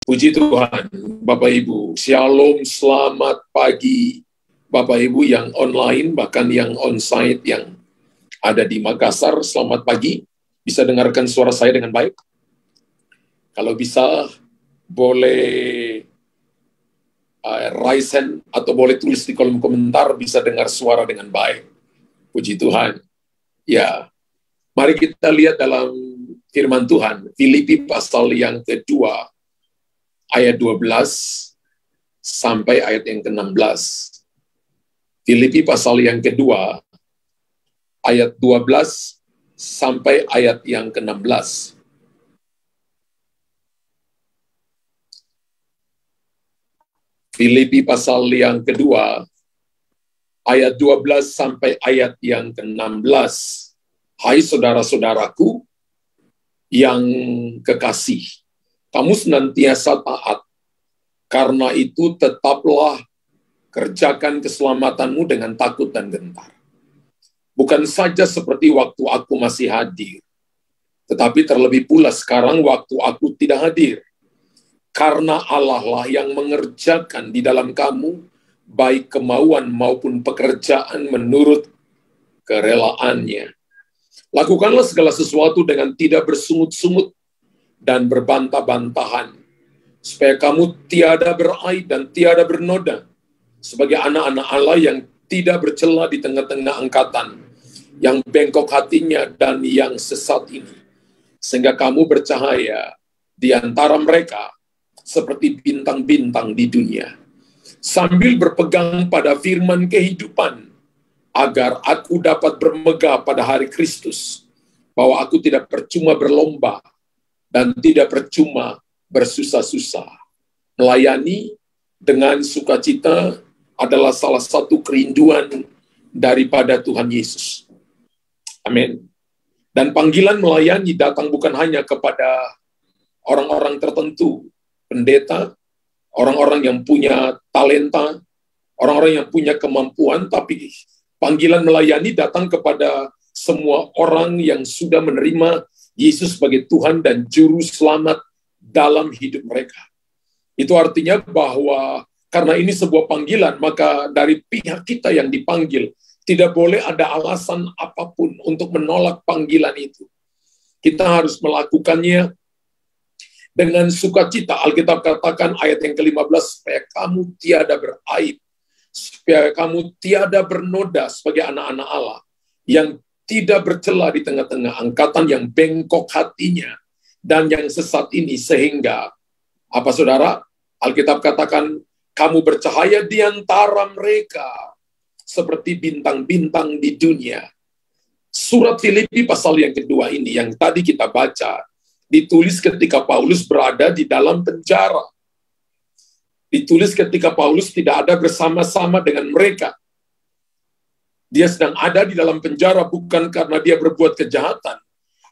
Puji Tuhan, Bapak Ibu. Shalom, selamat pagi. Bapak Ibu yang online, bahkan yang onsite, yang ada di Makassar, selamat pagi. Bisa dengarkan suara saya dengan baik? Kalau bisa, boleh raise hand atau boleh tulis di kolom komentar, bisa dengar suara dengan baik. Puji Tuhan. Ya, mari kita lihat dalam firman Tuhan, Filipi pasal yang kedua, ayat 12 sampai ayat yang ke-16. Filipi pasal yang kedua, ayat 12 sampai ayat yang ke-16. Filipi pasal yang kedua, ayat 12 sampai ayat yang ke-16. Hai saudara-saudaraku yang kekasih, kamu senantiasa taat, karena itu tetaplah kerjakan keselamatanmu dengan takut dan gentar. Bukan saja seperti waktu aku masih hadir, tetapi terlebih pula sekarang waktu aku tidak hadir. Karena Allah lah yang mengerjakan di dalam kamu, baik kemauan maupun pekerjaan menurut kerelaannya. Lakukanlah segala sesuatu dengan tidak bersungut-sungut dan berbantah-bantahan, supaya kamu tiada beraib dan tiada bernoda, sebagai anak-anak Allah yang tidak bercela di tengah-tengah angkatan, yang bengkok hatinya dan yang sesat ini, sehingga kamu bercahaya di antara mereka seperti bintang-bintang di dunia, sambil berpegang pada firman kehidupan, agar aku dapat bermegah pada hari Kristus, bahwa aku tidak percuma berlomba dan tidak percuma bersusah-susah. Melayani dengan sukacita adalah salah satu kerinduan daripada Tuhan Yesus. Amin. Dan panggilan melayani datang bukan hanya kepada orang-orang tertentu, pendeta, orang-orang yang punya talenta, orang-orang yang punya kemampuan, tapi panggilan melayani datang kepada semua orang yang sudah menerima Yesus sebagai Tuhan dan Juru Selamat dalam hidup mereka. Itu artinya bahwa karena ini sebuah panggilan, maka dari pihak kita yang dipanggil, tidak boleh ada alasan apapun untuk menolak panggilan itu. Kita harus melakukannya dengan sukacita. Alkitab katakan ayat yang ke-15, supaya kamu tiada beraib, supaya kamu tiada bernoda sebagai anak-anak Allah, yang tidak bercela di tengah-tengah angkatan, yang bengkok hatinya, dan yang sesat ini, sehingga, apa saudara? Alkitab katakan, kamu bercahaya di antara mereka, seperti bintang-bintang di dunia. Surat Filipi pasal yang kedua ini, yang tadi kita baca, ditulis ketika Paulus berada di dalam penjara. Ditulis ketika Paulus tidak ada bersama-sama dengan mereka. Dia sedang ada di dalam penjara bukan karena dia berbuat kejahatan,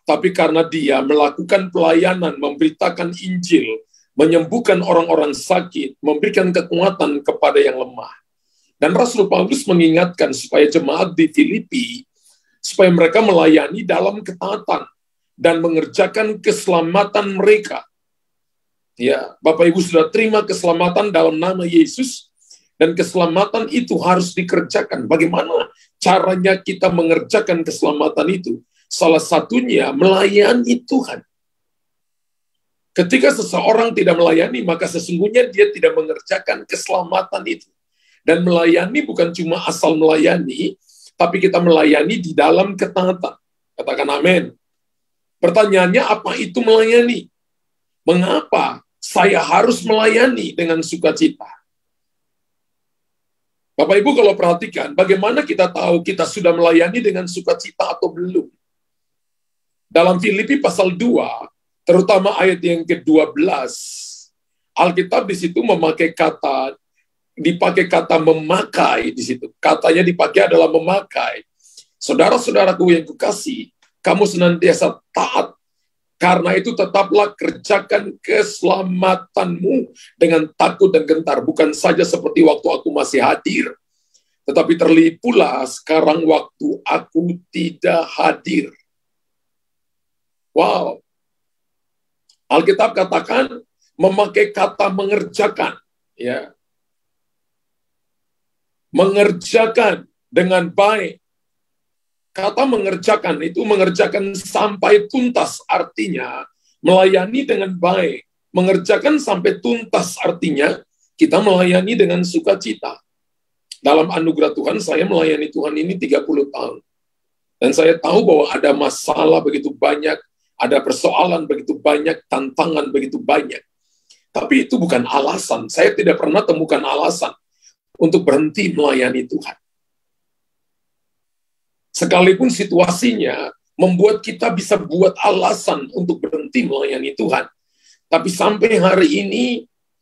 tapi karena dia melakukan pelayanan, memberitakan Injil, menyembuhkan orang-orang sakit, memberikan kekuatan kepada yang lemah. Dan Rasul Paulus mengingatkan supaya jemaat di Filipi, supaya mereka melayani dalam ketaatan dan mengerjakan keselamatan mereka. Ya, Bapak Ibu sudah terima keselamatan dalam nama Yesus, dan keselamatan itu harus dikerjakan. Bagaimana caranya kita mengerjakan keselamatan itu? Salah satunya melayani Tuhan. Ketika seseorang tidak melayani, maka sesungguhnya dia tidak mengerjakan keselamatan itu. Dan melayani bukan cuma asal melayani, tapi kita melayani di dalam ketaatan. Katakan amin. Pertanyaannya, apa itu melayani? Mengapa saya harus melayani dengan sukacita? Bapak Ibu kalau perhatikan, bagaimana kita tahu kita sudah melayani dengan sukacita atau belum? Dalam Filipi pasal 2, terutama ayat yang ke-12, Alkitab di situ dipakai kata memakai di situ. Katanya dipakai adalah memakai. Saudara-saudaraku yang kukasih, kamu senantiasa taat, karena itu tetaplah kerjakan keselamatanmu dengan takut dan gentar, bukan saja seperti waktu aku masih hadir, tetapi terlebih pula sekarang waktu aku tidak hadir. Wow. Alkitab katakan memakai kata mengerjakan, ya. Mengerjakan dengan baik. Kata mengerjakan itu mengerjakan sampai tuntas, artinya melayani dengan baik. Mengerjakan sampai tuntas artinya kita melayani dengan sukacita. Dalam anugerah Tuhan, saya melayani Tuhan ini 30 tahun. Dan saya tahu bahwa ada masalah begitu banyak, ada persoalan begitu banyak, tantangan begitu banyak. Tapi itu bukan alasan. Saya tidak pernah temukan alasan untuk berhenti melayani Tuhan. Sekalipun situasinya membuat kita bisa buat alasan untuk berhenti melayani Tuhan. Tapi sampai hari ini,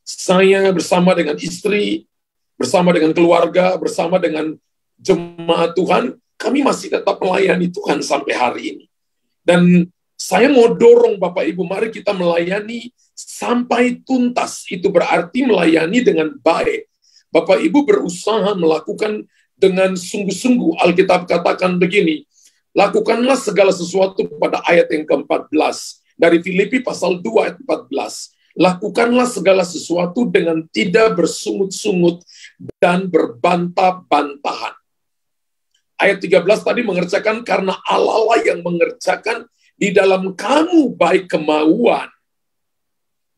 saya bersama dengan istri, bersama dengan keluarga, bersama dengan jemaat Tuhan, kami masih tetap melayani Tuhan sampai hari ini. Dan saya mau dorong Bapak Ibu, mari kita melayani sampai tuntas. Itu berarti melayani dengan baik. Bapak Ibu berusaha melakukan dengan sungguh-sungguh. Alkitab katakan begini, lakukanlah segala sesuatu pada ayat yang ke-14. Dari Filipi pasal 2 ayat 14. Lakukanlah segala sesuatu dengan tidak bersungut-sungut dan berbantah-bantahan. Ayat 13 tadi mengerjakan karena Allah lah yang mengerjakan di dalam kamu baik kemauan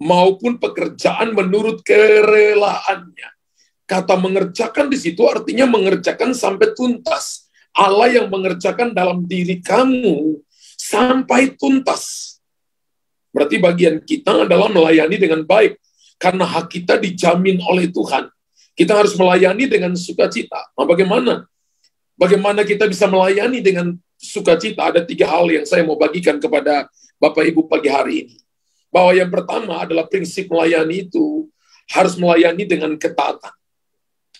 maupun pekerjaan menurut kerelaannya. Kata mengerjakan di situ artinya mengerjakan sampai tuntas. Allah yang mengerjakan dalam diri kamu sampai tuntas. Berarti bagian kita adalah melayani dengan baik. Karena hak kita dijamin oleh Tuhan. Kita harus melayani dengan sukacita. Nah, bagaimana? Bagaimana kita bisa melayani dengan sukacita? Ada 3 hal yang saya mau bagikan kepada Bapak Ibu pagi hari ini. Bahwa yang pertama adalah prinsip melayani itu harus melayani dengan ketaatan.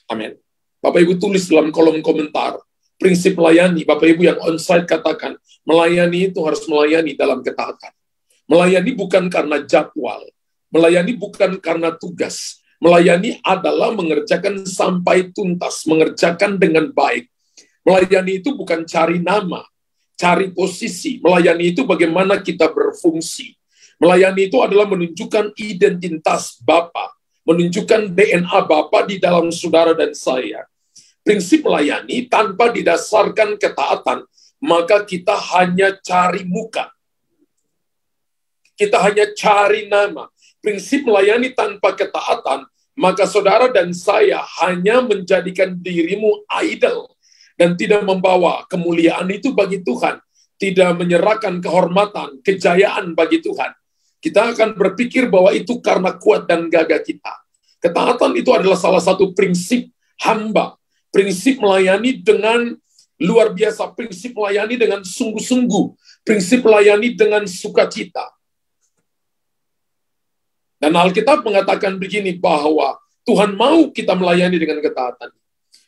Amin. Bapak Ibu tulis dalam kolom komentar, prinsip melayani, Bapak Ibu yang onsite katakan, melayani itu harus melayani dalam ketaatan. Melayani bukan karena jadwal, melayani bukan karena tugas, melayani adalah mengerjakan sampai tuntas, mengerjakan dengan baik. Melayani itu bukan cari nama, cari posisi, melayani itu bagaimana kita berfungsi. Melayani itu adalah menunjukkan identitas Bapa, menunjukkan DNA Bapa di dalam saudara dan saya. Prinsip melayani tanpa didasarkan ketaatan, maka kita hanya cari muka. Kita hanya cari nama. Prinsip melayani tanpa ketaatan, maka saudara dan saya hanya menjadikan dirimu idol dan tidak membawa kemuliaan itu bagi Tuhan, tidak menyerahkan kehormatan, kejayaan bagi Tuhan. Kita akan berpikir bahwa itu karena kuat dan gagah kita. Ketaatan itu adalah salah satu prinsip hamba. Prinsip melayani dengan luar biasa. Prinsip melayani dengan sungguh-sungguh. Prinsip melayani dengan sukacita. Dan Alkitab mengatakan begini bahwa Tuhan mau kita melayani dengan ketaatan.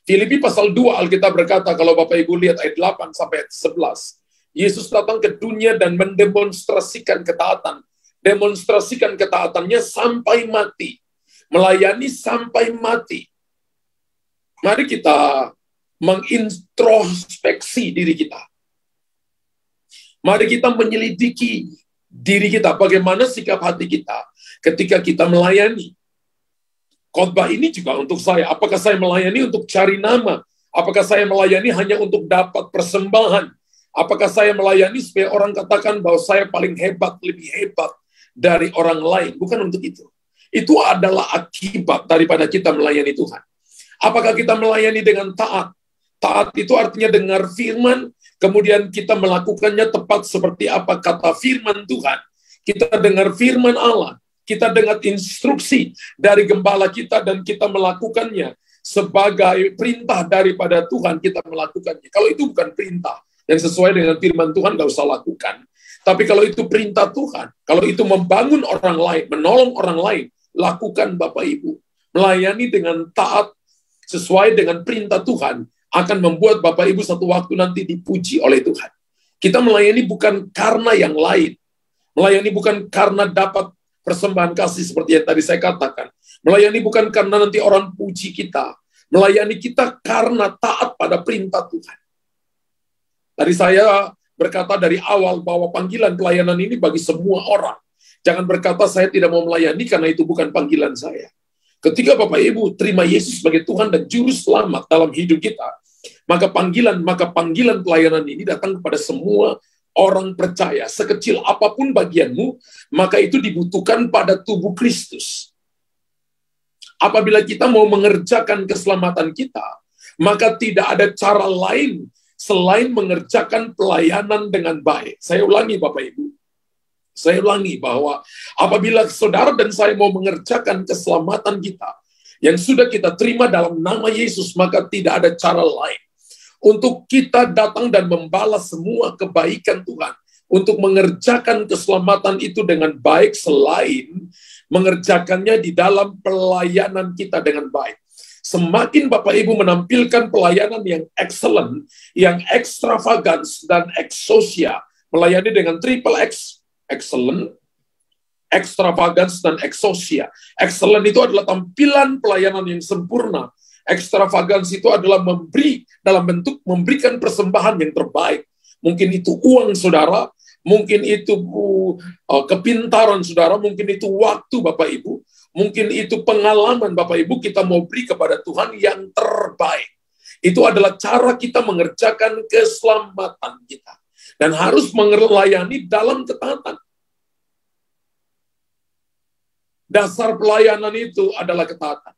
Filipi pasal 2 Alkitab berkata, kalau Bapak Ibu lihat ayat 8 sampai ayat 11. Yesus datang ke dunia dan mendemonstrasikan ketaatan. Demonstrasikan ketaatannya sampai mati. Melayani sampai mati. Mari kita mengintrospeksi diri kita. Mari kita menyelidiki diri kita. Bagaimana sikap hati kita ketika kita melayani. Khotbah ini juga untuk saya. Apakah saya melayani untuk cari nama? Apakah saya melayani hanya untuk dapat persembahan? Apakah saya melayani supaya orang katakan bahwa saya paling hebat, lebih hebat dari orang lain? Bukan untuk itu. Itu adalah akibat daripada kita melayani Tuhan. Apakah kita melayani dengan taat? Taat itu artinya dengar firman, kemudian kita melakukannya tepat seperti apa kata firman Tuhan. Kita dengar firman Allah, kita dengar instruksi dari gembala kita dan kita melakukannya sebagai perintah daripada Tuhan, kita melakukannya. Kalau itu bukan perintah yang sesuai dengan firman Tuhan, nggak usah lakukan. Tapi kalau itu perintah Tuhan, kalau itu membangun orang lain, menolong orang lain, lakukan Bapak Ibu. Melayani dengan taat sesuai dengan perintah Tuhan akan membuat Bapak Ibu satu waktu nanti dipuji oleh Tuhan. Kita melayani bukan karena yang lain. Melayani bukan karena dapat persembahan kasih seperti yang tadi saya katakan. Melayani bukan karena nanti orang puji kita. Melayani kita karena taat pada perintah Tuhan. Tadi saya berkata dari awal bahwa panggilan pelayanan ini bagi semua orang. Jangan berkata saya tidak mau melayani karena itu bukan panggilan saya. Ketika Bapak Ibu terima Yesus sebagai Tuhan dan Juru Selamat dalam hidup kita, maka panggilan pelayanan ini datang kepada semua orang percaya. Sekecil apapun bagianmu, maka itu dibutuhkan pada tubuh Kristus. Apabila kita mau mengerjakan keselamatan kita, maka tidak ada cara lain selain mengerjakan pelayanan dengan baik. Saya ulangi Bapak Ibu. Saya ulangi bahwa apabila saudara dan saya mau mengerjakan keselamatan kita yang sudah kita terima dalam nama Yesus, maka tidak ada cara lain untuk kita datang dan membalas semua kebaikan Tuhan, untuk mengerjakan keselamatan itu dengan baik selain mengerjakannya di dalam pelayanan kita dengan baik. Semakin Bapak Ibu menampilkan pelayanan yang excellent, yang extravagance dan exousia, melayani dengan triple X, excellent, extravagance, dan exousia. Excellent itu adalah tampilan pelayanan yang sempurna. Extravagance itu adalah memberi dalam bentuk memberikan persembahan yang terbaik. Mungkin itu uang saudara, mungkin itu kepintaran saudara, mungkin itu waktu Bapak Ibu, mungkin itu pengalaman Bapak Ibu, kita mau beri kepada Tuhan yang terbaik. Itu adalah cara kita mengerjakan keselamatan kita. Dan harus melayani dalam ketaatan. Dasar pelayanan itu adalah ketaatan.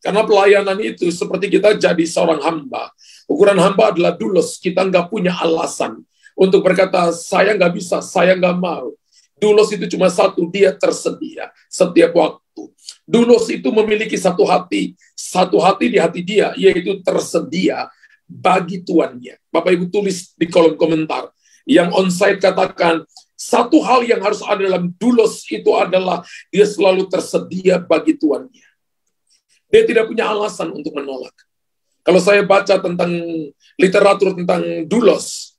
Karena pelayanan itu seperti kita jadi seorang hamba. Ukuran hamba adalah doulos. Kita nggak punya alasan untuk berkata, saya nggak bisa, saya nggak mau. Doulos itu cuma satu, dia tersedia setiap waktu. Doulos itu memiliki satu hati di hati dia, yaitu tersedia bagi tuannya. Bapak Ibu tulis di kolom komentar. Yang onsite katakan, satu hal yang harus ada dalam doulos itu adalah dia selalu tersedia bagi tuannya. Dia tidak punya alasan untuk menolak. Kalau saya baca tentang literatur tentang doulos,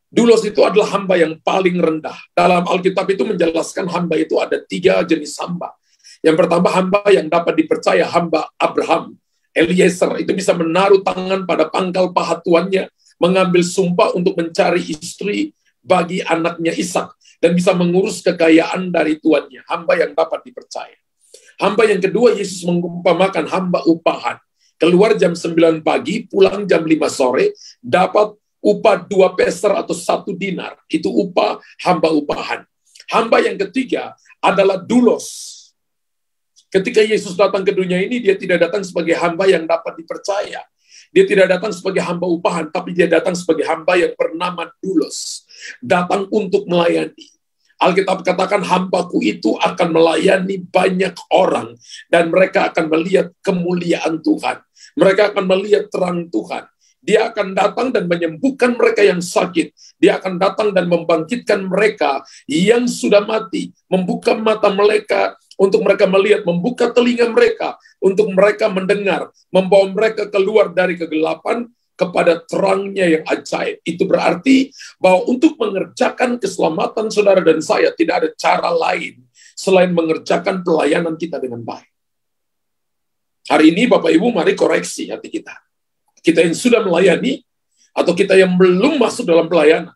doulos itu adalah hamba yang paling rendah. Dalam Alkitab itu menjelaskan hamba itu ada 3 jenis hamba. Yang pertama hamba yang dapat dipercaya, hamba Abraham. Eliezer itu bisa menaruh tangan pada pangkal paha tuannya, mengambil sumpah untuk mencari istri bagi anaknya Ishak, dan bisa mengurus kekayaan dari tuannya, hamba yang dapat dipercaya. Hamba yang kedua, Yesus mengumpamakan hamba upahan. Keluar jam 9 pagi, pulang jam 5 sore, dapat upah 2 peser atau 1 dinar. Itu upah hamba upahan. Hamba yang ketiga adalah doulos. Ketika Yesus datang ke dunia ini, dia tidak datang sebagai hamba yang dapat dipercaya. Dia tidak datang sebagai hamba upahan, tapi dia datang sebagai hamba yang bernama doulos. Datang untuk melayani. Alkitab katakan hambaku itu akan melayani banyak orang dan mereka akan melihat kemuliaan Tuhan. Mereka akan melihat terang Tuhan. Dia akan datang dan menyembuhkan mereka yang sakit. Dia akan datang dan membangkitkan mereka yang sudah mati. Membuka mata mereka untuk mereka melihat, membuka telinga mereka untuk mereka mendengar. Membawa mereka keluar dari kegelapan kepada terangnya yang ajaib. Itu berarti bahwa untuk mengerjakan keselamatan saudara dan saya tidak ada cara lain selain mengerjakan pelayanan kita dengan baik. Hari ini Bapak Ibu mari koreksi hati kita. Kita yang sudah melayani atau kita yang belum masuk dalam pelayanan.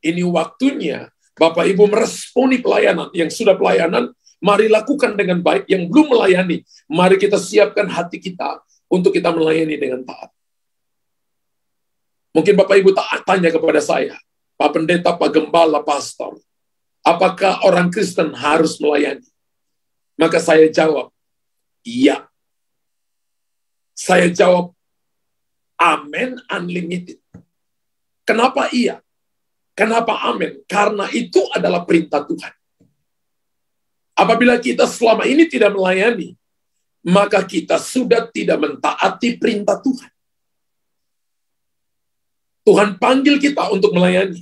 Ini waktunya Bapak Ibu meresponi pelayanan. Yang sudah pelayanan, mari lakukan dengan baik. Yang belum melayani, mari kita siapkan hati kita untuk kita melayani dengan taat. Mungkin Bapak Ibu tak tanya kepada saya, Pak Pendeta, Pak Gembala, Pastor, apakah orang Kristen harus melayani? Maka saya jawab, iya. Saya jawab, amen unlimited. Kenapa iya? Kenapa amen? Karena itu adalah perintah Tuhan. Apabila kita selama ini tidak melayani, maka kita sudah tidak mentaati perintah Tuhan. Tuhan panggil kita untuk melayani.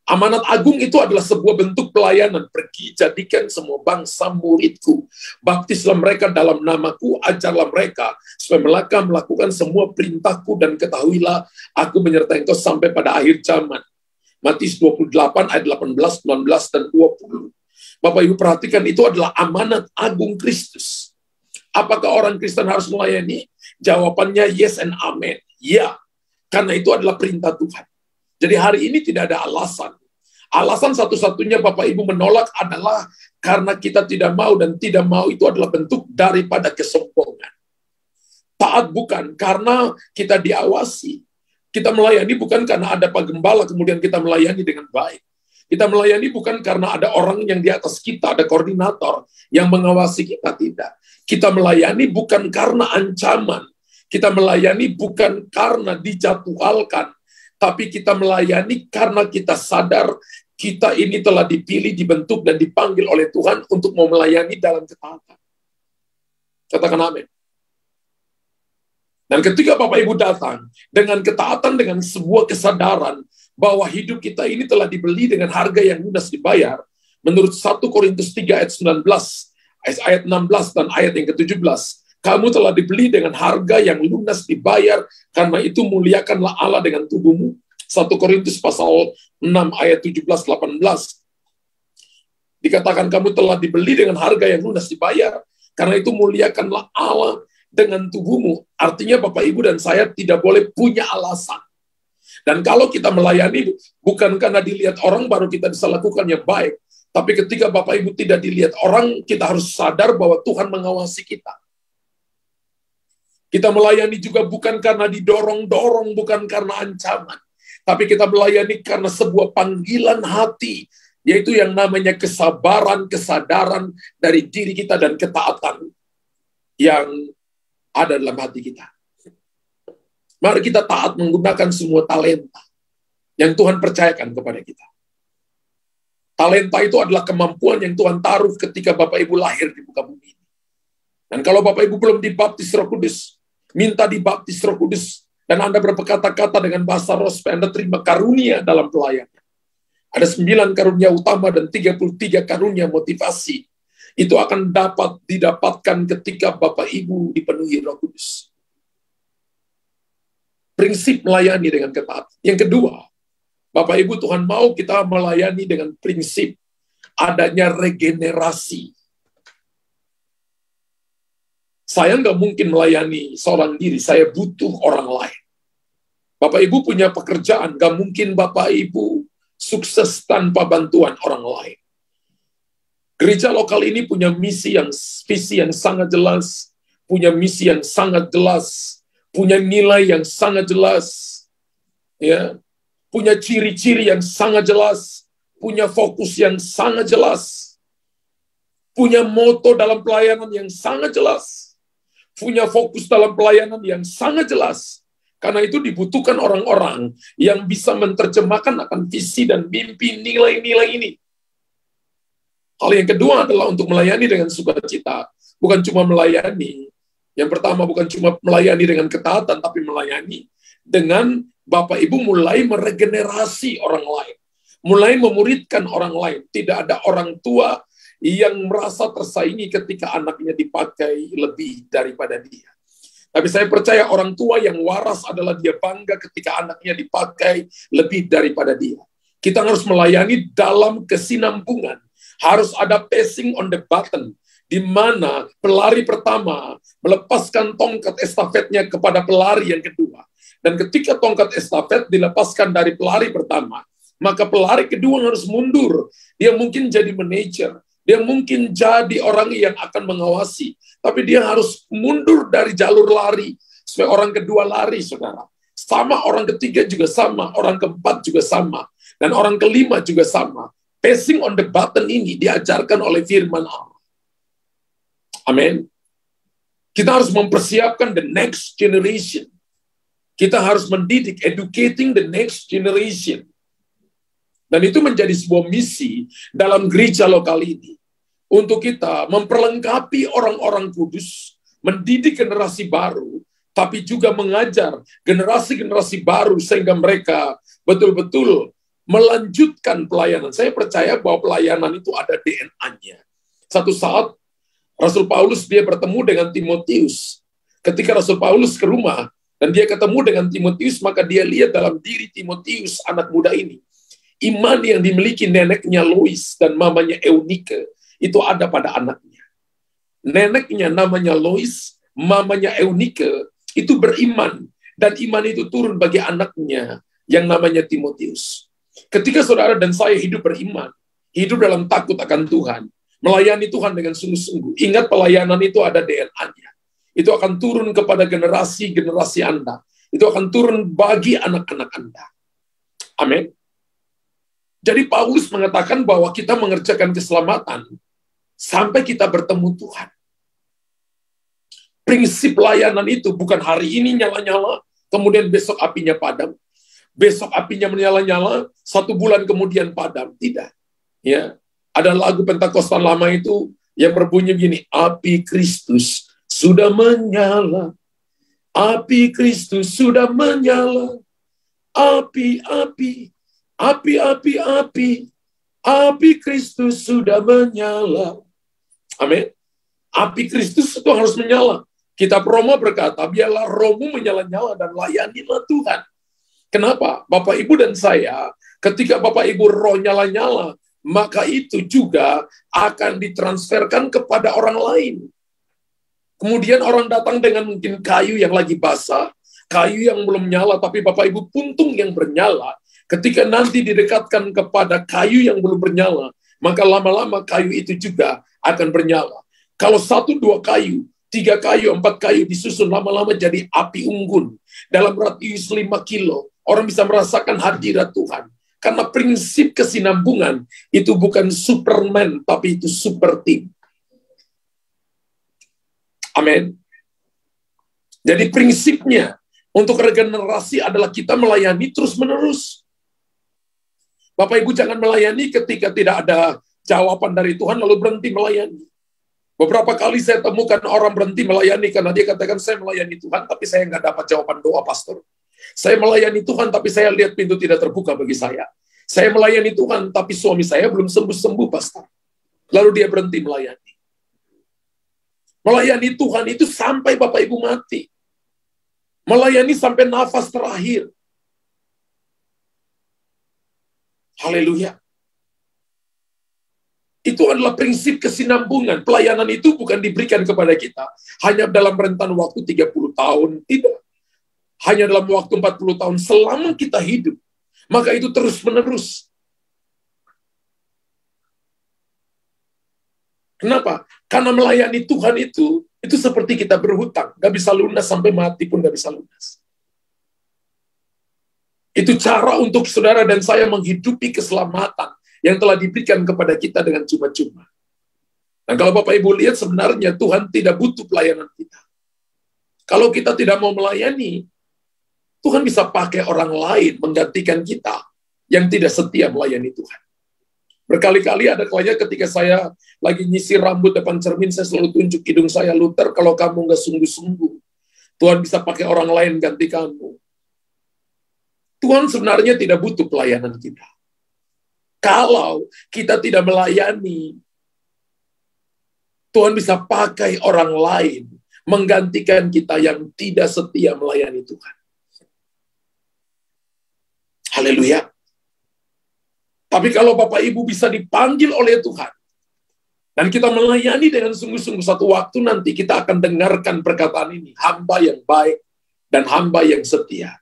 Amanat agung itu adalah sebuah bentuk pelayanan. Pergi, jadikan semua bangsa muridku. Baptislah mereka dalam namaku, ajarlah mereka supaya mereka melakukan semua perintahku, dan ketahuilah aku menyertai engkau sampai pada akhir zaman. Matius 28 ayat 18, 19, dan 20. Bapak Ibu perhatikan, itu adalah amanat agung Kristus. Apakah orang Kristen harus melayani? Jawabannya yes and amen. Ya. Karena itu adalah perintah Tuhan. Jadi hari ini tidak ada alasan. Alasan satu-satunya Bapak Ibu menolak adalah karena kita tidak mau, dan tidak mau itu adalah bentuk daripada kesombongan. Taat bukan karena kita diawasi. Kita melayani bukan karena ada Pak Gembala kemudian kita melayani dengan baik. Kita melayani bukan karena ada orang yang di atas kita, ada koordinator yang mengawasi kita, tidak. Kita melayani bukan karena ancaman. Kita melayani bukan karena dijadwalkan, tapi kita melayani karena kita sadar kita ini telah dipilih, dibentuk, dan dipanggil oleh Tuhan untuk mau melayani dalam ketaatan. Katakan amin. Dan ketika Bapak Ibu datang dengan ketaatan, dengan sebuah kesadaran bahwa hidup kita ini telah dibeli dengan harga yang lunas dibayar, menurut 1 Korintus 3 ayat 19, ayat 16 dan ayat yang ke-17, kamu telah dibeli dengan harga yang lunas dibayar, karena itu muliakanlah Allah dengan tubuhmu. 1 Korintus pasal 6 ayat 17-18. Dikatakan kamu telah dibeli dengan harga yang lunas dibayar, karena itu muliakanlah Allah dengan tubuhmu. Artinya Bapak Ibu dan saya tidak boleh punya alasan. Dan kalau kita melayani bukan karena dilihat orang baru kita bisa lakukan yang baik, tapi ketika Bapak Ibu tidak dilihat orang, kita harus sadar bahwa Tuhan mengawasi kita. Kita melayani juga bukan karena didorong-dorong, bukan karena ancaman, tapi kita melayani karena sebuah panggilan hati, yaitu yang namanya kesabaran, kesadaran dari diri kita, dan ketaatan yang ada dalam hati kita. Mari kita taat menggunakan semua talenta yang Tuhan percayakan kepada kita. Talenta itu adalah kemampuan yang Tuhan taruh ketika Bapak Ibu lahir di muka bumi ini. Dan kalau Bapak Ibu belum dibaptis Roh Kudus, minta dibaptis Roh Kudus, dan Anda berkata-kata dengan bahasa roh supaya Anda terima karunia dalam pelayanan. Ada 9 karunia utama dan 33 karunia motivasi. Itu akan dapat didapatkan ketika Bapak Ibu dipenuhi Roh Kudus. Prinsip melayani dengan ketat. Yang kedua, Bapak Ibu, Tuhan mau kita melayani dengan prinsip adanya regenerasi. Saya nggak mungkin melayani seorang diri, saya butuh orang lain. Bapak Ibu punya pekerjaan, nggak mungkin Bapak Ibu sukses tanpa bantuan orang lain. Gereja lokal ini punya visi yang sangat jelas, punya misi yang sangat jelas, punya nilai yang sangat jelas, ya, punya ciri-ciri yang sangat jelas, punya fokus yang sangat jelas, punya moto dalam pelayanan yang sangat jelas, punya fokus dalam pelayanan yang sangat jelas. Karena itu dibutuhkan orang-orang yang bisa menerjemahkan akan visi dan mimpi nilai-nilai ini. Hal yang kedua adalah untuk melayani dengan sukacita, bukan cuma melayani. Yang pertama bukan cuma melayani dengan ketaatan, tapi melayani dengan Bapak Ibu mulai meregenerasi orang lain. Mulai memuridkan orang lain. Tidak ada orang tua yang merasa tersaingi ketika anaknya dipakai lebih daripada dia. Tapi saya percaya orang tua yang waras adalah dia bangga ketika anaknya dipakai lebih daripada dia. Kita harus melayani dalam kesinambungan. Harus ada passing on the button, di mana pelari pertama melepaskan tongkat estafetnya kepada pelari yang kedua. Dan ketika tongkat estafet dilepaskan dari pelari pertama, maka pelari kedua harus mundur. Dia mungkin jadi manajer, dia mungkin jadi orang yang akan mengawasi, tapi dia harus mundur dari jalur lari, supaya orang kedua lari, saudara. Sama orang ketiga juga sama, orang keempat juga sama, dan orang kelima juga sama. Passing on the button ini diajarkan oleh firman Allah. Amin. Kita harus mempersiapkan the next generation. Kita harus mendidik, educating the next generation. Dan itu menjadi sebuah misi dalam gereja lokal ini. Untuk kita memperlengkapi orang-orang kudus, mendidik generasi baru, tapi juga mengajar generasi-generasi baru sehingga mereka betul-betul melanjutkan pelayanan. Saya percaya bahwa pelayanan itu ada DNA-nya. Satu saat Rasul Paulus dia bertemu dengan Timotius. Ketika Rasul Paulus ke rumah dan dia ketemu dengan Timotius, maka dia lihat dalam diri Timotius, anak muda ini, iman yang dimiliki neneknya Lois dan mamanya Eunike itu ada pada anaknya. Neneknya namanya Lois, mamanya Eunike itu beriman, dan iman itu turun bagi anaknya yang namanya Timotius. Ketika saudara dan saya hidup beriman, hidup dalam takut akan Tuhan, melayani Tuhan dengan sungguh-sungguh, ingat pelayanan itu ada DNA-nya. Itu akan turun kepada generasi-generasi Anda. Itu akan turun bagi anak-anak Anda. Amin. Jadi Paulus mengatakan bahwa kita mengerjakan keselamatan sampai kita bertemu Tuhan. Prinsip layanan itu bukan hari ini nyala-nyala, kemudian besok apinya padam. Besok apinya menyala-nyala, 1 bulan kemudian padam. Tidak. Ya, ada lagu Pentakostan lama itu yang berbunyi begini, api Kristus sudah menyala. Api Kristus sudah menyala. Api, api, api, api, api. Api Kristus sudah menyala. Amin. Api Kristus itu harus menyala. Kitab Roma berkata, biarlah rohmu menyala-nyala dan layanilah Tuhan. Kenapa? Bapak Ibu dan saya, ketika Bapak Ibu roh nyala-nyala, maka itu juga akan ditransferkan kepada orang lain. Kemudian orang datang dengan mungkin kayu yang lagi basah, kayu yang belum nyala, tapi Bapak Ibu puntung yang bernyala. Ketika nanti didekatkan kepada kayu yang belum bernyala, maka lama-lama kayu itu juga akan bernyala. Kalau 1, 2 kayu, 3 kayu, 4 kayu disusun, lama-lama jadi api unggun. Dalam radius 5 kilo, orang bisa merasakan hadirat Tuhan. Karena prinsip kesinambungan itu bukan Superman, tapi itu super team. Amin. Jadi prinsipnya untuk regenerasi adalah kita melayani terus-menerus. Bapak Ibu jangan melayani ketika tidak ada jawaban dari Tuhan lalu berhenti melayani. Beberapa kali saya temukan orang berhenti melayani karena dia katakan saya melayani Tuhan tapi saya nggak dapat jawaban doa pastor. Saya melayani Tuhan tapi saya lihat pintu tidak terbuka bagi saya. Saya melayani Tuhan tapi suami saya belum sembuh-sembuh pastor. Lalu dia berhenti melayani. Melayani Tuhan itu sampai Bapak Ibu mati. Melayani sampai nafas terakhir. Haleluya. Itu adalah prinsip kesinambungan. Pelayanan itu bukan diberikan kepada kita hanya dalam rentan waktu 30 tahun. Tidak. Hanya dalam waktu 40 tahun. Selama kita hidup. Maka itu terus-menerus. Kenapa? Karena melayani Tuhan itu seperti kita berhutang. Gak bisa lunas sampai mati pun gak bisa lunas. Itu cara untuk saudara dan saya menghidupi keselamatan yang telah diberikan kepada kita dengan cuma-cuma. Dan kalau Bapak Ibu lihat sebenarnya Tuhan tidak butuh pelayanan kita. Kalau kita tidak mau melayani, Tuhan bisa pakai orang lain menggantikan kita yang tidak setia melayani Tuhan. Berkali-kali ada kalanya ketika saya lagi nyisir rambut depan cermin, saya selalu tunjuk hidung saya, Luther, kalau kamu nggak sungguh-sungguh, Tuhan bisa pakai orang lain ganti kamu. Tuhan sebenarnya tidak butuh pelayanan kita. Kalau kita tidak melayani, Tuhan bisa pakai orang lain menggantikan kita yang tidak setia melayani Tuhan. Haleluya. Tapi kalau Bapak Ibu bisa dipanggil oleh Tuhan, dan kita melayani dengan sungguh-sungguh, satu waktu nanti kita akan dengarkan perkataan ini, hamba yang baik dan hamba yang setia.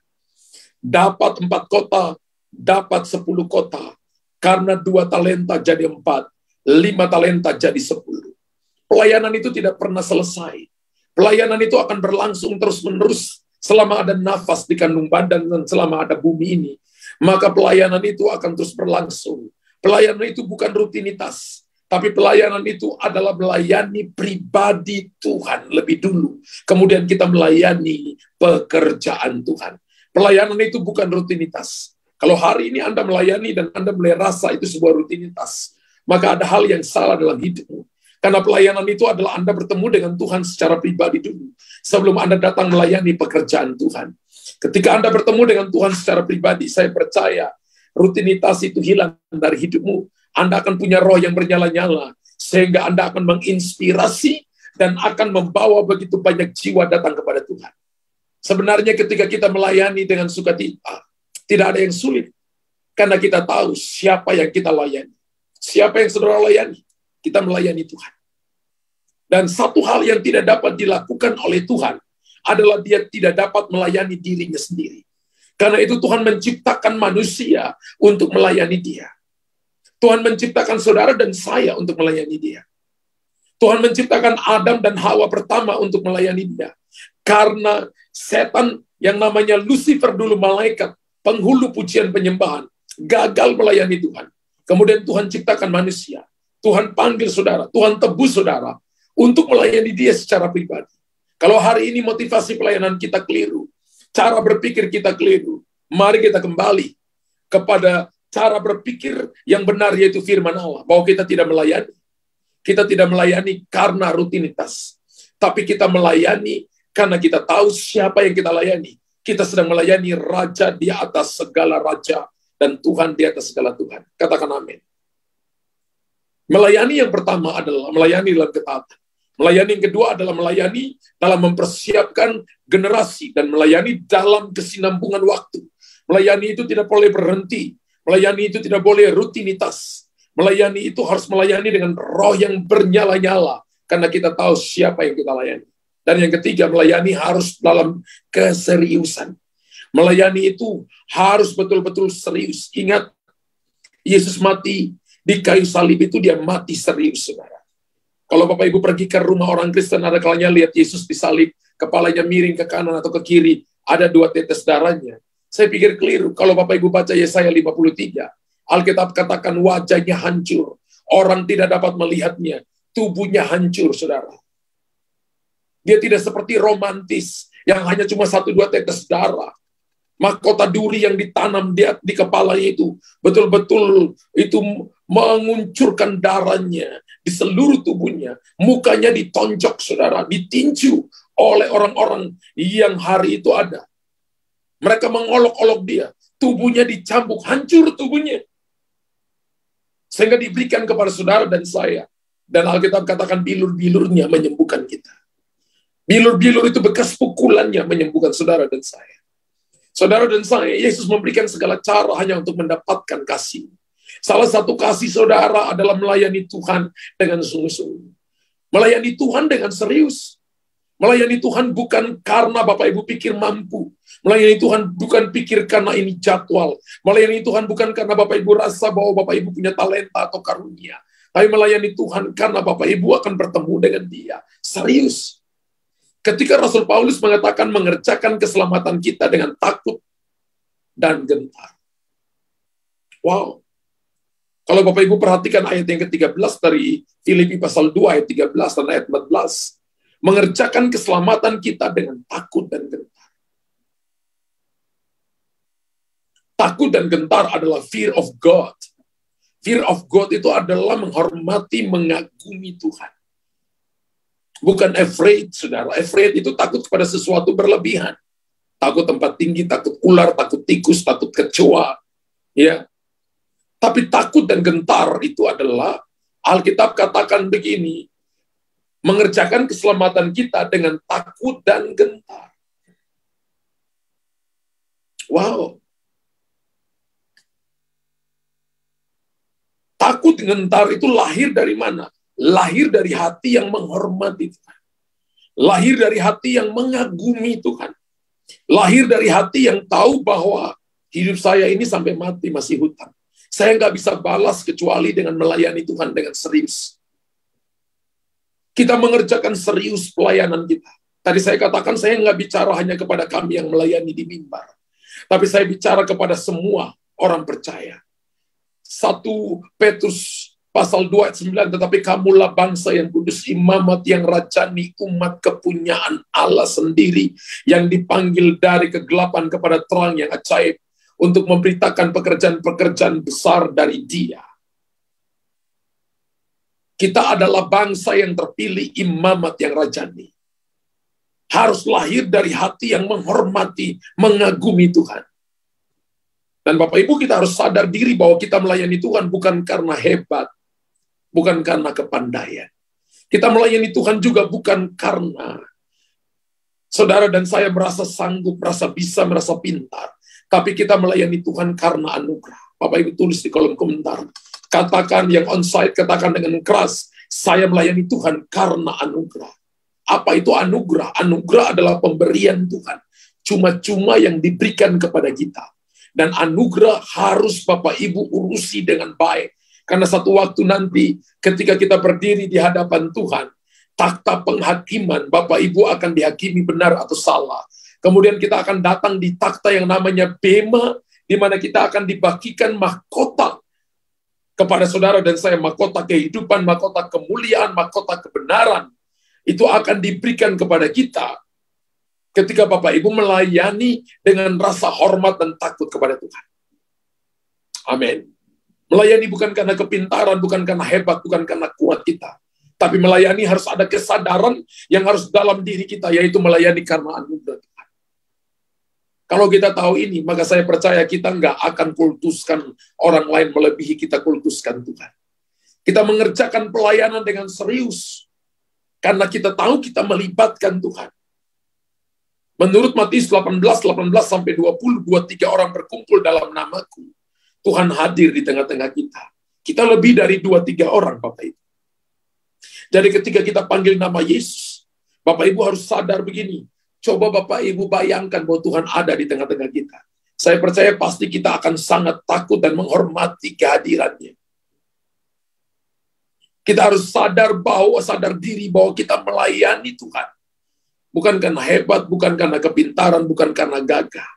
Dapat 4 kota, dapat 10 kota, karena 2 talenta jadi 4, 5 talenta jadi 10. Pelayanan itu tidak pernah selesai. Pelayanan itu akan berlangsung terus-menerus selama ada nafas di kandung badan dan selama ada bumi ini. Maka pelayanan itu akan terus berlangsung. Pelayanan itu bukan rutinitas, tapi pelayanan itu adalah melayani pribadi Tuhan lebih dulu. Kemudian kita melayani pekerjaan Tuhan. Pelayanan itu bukan rutinitas. Kalau hari ini Anda melayani dan Anda merasa itu sebuah rutinitas, maka ada hal yang salah dalam hidupmu. Karena pelayanan itu adalah Anda bertemu dengan Tuhan secara pribadi dulu, sebelum Anda datang melayani pekerjaan Tuhan. Ketika Anda bertemu dengan Tuhan secara pribadi, saya percaya rutinitas itu hilang dari hidupmu. Anda akan punya roh yang bernyala-nyala, sehingga Anda akan menginspirasi dan akan membawa begitu banyak jiwa datang kepada Tuhan. Sebenarnya ketika kita melayani dengan sukacita, tidak ada yang sulit. Karena kita tahu siapa yang kita layani. Siapa yang saudara layani? Kita melayani Tuhan. Dan satu hal yang tidak dapat dilakukan oleh Tuhan adalah dia tidak dapat melayani dirinya sendiri. Karena itu Tuhan menciptakan manusia untuk melayani Dia. Tuhan menciptakan saudara dan saya untuk melayani Dia. Tuhan menciptakan Adam dan Hawa pertama untuk melayani Dia. Karena setan yang namanya Lucifer dulu, malaikat, penghulu pujian penyembahan, gagal melayani Tuhan. Kemudian Tuhan ciptakan manusia. Tuhan panggil saudara, Tuhan tebus saudara untuk melayani Dia secara pribadi. Kalau hari ini motivasi pelayanan kita keliru, cara berpikir kita keliru, mari kita kembali kepada cara berpikir yang benar, yaitu firman Allah, bahwa kita tidak melayani. Kita tidak melayani karena rutinitas, tapi kita melayani karena kita tahu siapa yang kita layani. Kita sedang melayani Raja di atas segala raja dan Tuhan di atas segala Tuhan. Katakan amin. Melayani yang pertama adalah melayani dalam ketaatan. Melayani yang kedua adalah melayani dalam mempersiapkan generasi dan melayani dalam kesinambungan waktu. Melayani itu tidak boleh berhenti. Melayani itu tidak boleh rutinitas. Melayani itu harus melayani dengan roh yang bernyala-nyala. Karena kita tahu siapa yang kita layani. Dan yang ketiga, melayani harus dalam keseriusan. Melayani itu harus betul-betul serius. Ingat, Yesus mati di kayu salib itu dia mati serius, saudara. Kalau Bapak Ibu pergi ke rumah orang Kristen, ada kalanya lihat Yesus disalib, kepalanya miring ke kanan atau ke kiri, ada 2 tetes darahnya. Saya pikir keliru. Kalau Bapak Ibu baca Yesaya 53, Alkitab katakan wajahnya hancur, orang tidak dapat melihatnya, tubuhnya hancur, saudara. Dia tidak seperti romantis, yang hanya cuma 1-2 tetes darah. Mahkota duri yang ditanam di kepalanya itu, betul-betul itu menguncurkan darahnya di seluruh tubuhnya. Mukanya ditonjok, saudara, ditinju oleh orang-orang yang hari itu ada. Mereka mengolok-olok dia, tubuhnya dicambuk, hancur tubuhnya. Sehingga diberikan kepada saudara dan saya. Dan Alkitab katakan bilur-bilurnya menyembuhkan kita. Bilur-bilur itu bekas pukulannya menyembuhkan saudara dan saya. Saudara dan saya, Yesus memberikan segala cara hanya untuk mendapatkan kasih. Salah satu kasih saudara adalah melayani Tuhan dengan sungguh-sungguh. Melayani Tuhan dengan serius. Melayani Tuhan bukan karena Bapak Ibu pikir mampu. Melayani Tuhan bukan pikir karena ini jadwal. Melayani Tuhan bukan karena Bapak Ibu rasa bahwa Bapak Ibu punya talenta atau karunia. Tapi melayani Tuhan karena Bapak Ibu akan bertemu dengan Dia. Serius. Ketika Rasul Paulus mengatakan mengerjakan keselamatan kita dengan takut dan gentar. Wow. Kalau Bapak Ibu perhatikan ayat yang ke-13 dari Filipi pasal 2 ayat 13 dan ayat 14. Mengerjakan keselamatan kita dengan takut dan gentar. Takut dan gentar adalah fear of God. Fear of God itu adalah menghormati, mengagumi Tuhan. Bukan afraid, saudara. Afraid itu takut kepada sesuatu berlebihan. Takut tempat tinggi, takut ular, takut tikus, takut kecoa. Ya. Tapi takut dan gentar itu adalah, Alkitab katakan begini, mengerjakan keselamatan kita dengan takut dan gentar. Wow. Takut dan gentar itu lahir dari mana? Lahir dari hati yang menghormati Tuhan. Lahir dari hati yang mengagumi Tuhan. Lahir dari hati yang tahu bahwa hidup saya ini sampai mati masih hutang. Saya nggak bisa balas kecuali dengan melayani Tuhan dengan serius. Kita mengerjakan serius pelayanan kita. Tadi saya katakan saya nggak bicara hanya kepada kami yang melayani di mimbar. Tapi saya bicara kepada semua orang percaya. 1 Petrus pasal 2 ayat 9, tetapi kamulah bangsa yang kudus, imamat yang rajani, umat kepunyaan Allah sendiri, yang dipanggil dari kegelapan kepada terang yang ajaib, untuk memberitakan pekerjaan-pekerjaan besar dari Dia. Kita adalah bangsa yang terpilih, imamat yang rajani. Harus lahir dari hati yang menghormati, mengagumi Tuhan. Dan Bapak Ibu, kita harus sadar diri bahwa kita melayani Tuhan bukan karena hebat, bukan karena kepandaian. Kita melayani Tuhan juga bukan karena saudara dan saya merasa sanggup, merasa bisa, merasa pintar. Tapi kita melayani Tuhan karena anugerah. Bapak Ibu tulis di kolom komentar. Katakan yang onsite, katakan dengan keras, saya melayani Tuhan karena anugerah. Apa itu anugerah? Anugerah adalah pemberian Tuhan. cuma-cuma yang diberikan kepada kita. Dan anugerah harus Bapak Ibu urusi dengan baik. Karena satu waktu nanti ketika kita berdiri di hadapan Tuhan, takhta penghakiman, Bapak Ibu akan dihakimi benar atau salah. Kemudian kita akan datang di takhta yang namanya Bema, di mana kita akan dibagikan mahkota kepada saudara dan saya, mahkota kehidupan, mahkota kemuliaan, mahkota kebenaran. Itu akan diberikan kepada kita ketika Bapak Ibu melayani dengan rasa hormat dan takut kepada Tuhan. Amin. Melayani bukan karena kepintaran, bukan karena hebat, bukan karena kuat kita. Tapi melayani harus ada kesadaran yang harus dalam diri kita, yaitu melayani karena anugerah Tuhan. Kalau kita tahu ini, maka saya percaya kita nggak akan kultuskan orang lain melebihi kita kultuskan Tuhan. Kita mengerjakan pelayanan dengan serius, karena kita tahu kita melibatkan Tuhan. Menurut Matius 18:18-20, 2-3 orang berkumpul dalam namaku, Tuhan hadir di tengah-tengah kita. Kita lebih dari 2-3 orang, Bapak Ibu. Jadi ketika kita panggil nama Yesus, Bapak Ibu harus sadar begini. Coba Bapak Ibu bayangkan bahwa Tuhan ada di tengah-tengah kita. Saya percaya pasti kita akan sangat takut dan menghormati kehadirannya. Kita harus sadar diri bahwa kita melayani Tuhan. Bukan karena hebat, bukan karena kepintaran, bukan karena gagah.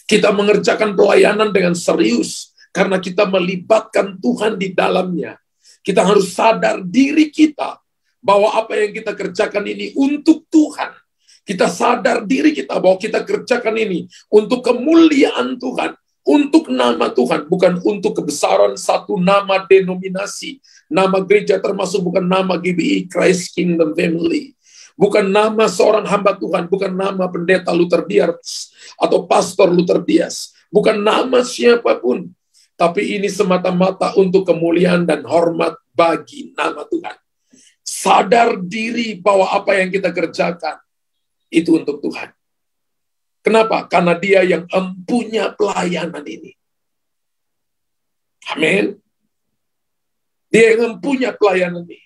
Kita mengerjakan pelayanan dengan serius, karena kita melibatkan Tuhan di dalamnya. Kita harus sadar diri kita, bahwa apa yang kita kerjakan ini untuk Tuhan. Kita sadar diri kita bahwa kita kerjakan ini untuk kemuliaan Tuhan, untuk nama Tuhan, bukan untuk kebesaran satu nama denominasi, nama gereja termasuk bukan nama GBI, Christ Kingdom Family. Bukan nama seorang hamba Tuhan, bukan nama pendeta Luther Dias atau pastor Luther Dias, bukan nama siapapun, tapi ini semata-mata untuk kemuliaan dan hormat bagi nama Tuhan. Sadar diri bahwa apa yang kita kerjakan itu untuk Tuhan. Kenapa? Karena Dia yang empunya pelayanan ini. Amin. Dia yang empunya pelayanan ini.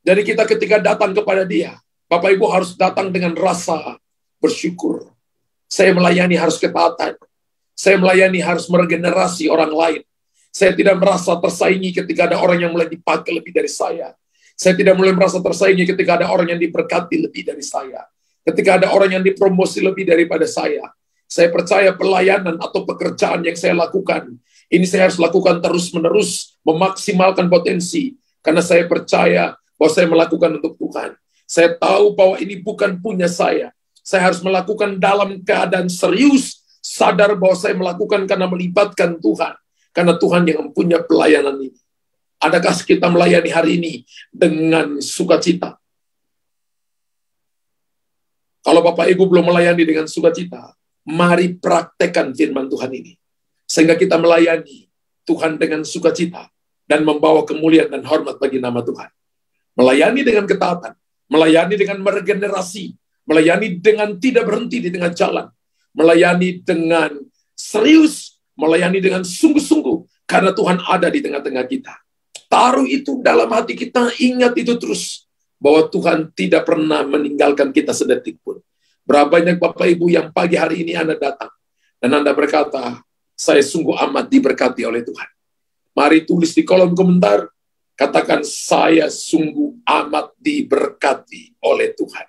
Jadi kita ketika datang kepada Dia, Bapak Ibu harus datang dengan rasa bersyukur. Saya melayani harus ketaatan. Saya melayani harus meregenerasi orang lain. Saya tidak merasa tersaingi ketika ada orang yang mulai dipakai lebih dari saya. Saya tidak mulai merasa tersaingi ketika ada orang yang diberkati lebih dari saya. Ketika ada orang yang dipromosi lebih daripada saya. Saya percaya pelayanan atau pekerjaan yang saya lakukan, ini saya harus lakukan terus-menerus, memaksimalkan potensi. Karena saya percaya bahwa saya melakukan untuk Tuhan. Saya tahu bahwa ini bukan punya saya. Saya harus melakukan dalam keadaan serius, sadar bahwa saya melakukan karena melibatkan Tuhan. Karena Tuhan yang mempunyai pelayanan ini. Adakah kita melayani hari ini dengan sukacita? Kalau Bapak Ibu belum melayani dengan sukacita, mari praktekkan firman Tuhan ini. Sehingga kita melayani Tuhan dengan sukacita dan membawa kemuliaan dan hormat bagi nama Tuhan. Melayani dengan ketaatan, melayani dengan meregenerasi, melayani dengan tidak berhenti di tengah jalan, melayani dengan serius, melayani dengan sungguh-sungguh, karena Tuhan ada di tengah-tengah kita. Taruh itu dalam hati kita, ingat itu terus, bahwa Tuhan tidak pernah meninggalkan kita sedetik pun. Berapa banyak Bapak Ibu yang pagi hari ini Anda datang, dan Anda berkata, saya sungguh amat diberkati oleh Tuhan. Mari tulis di kolom komentar, katakan, saya sungguh amat diberkati oleh Tuhan.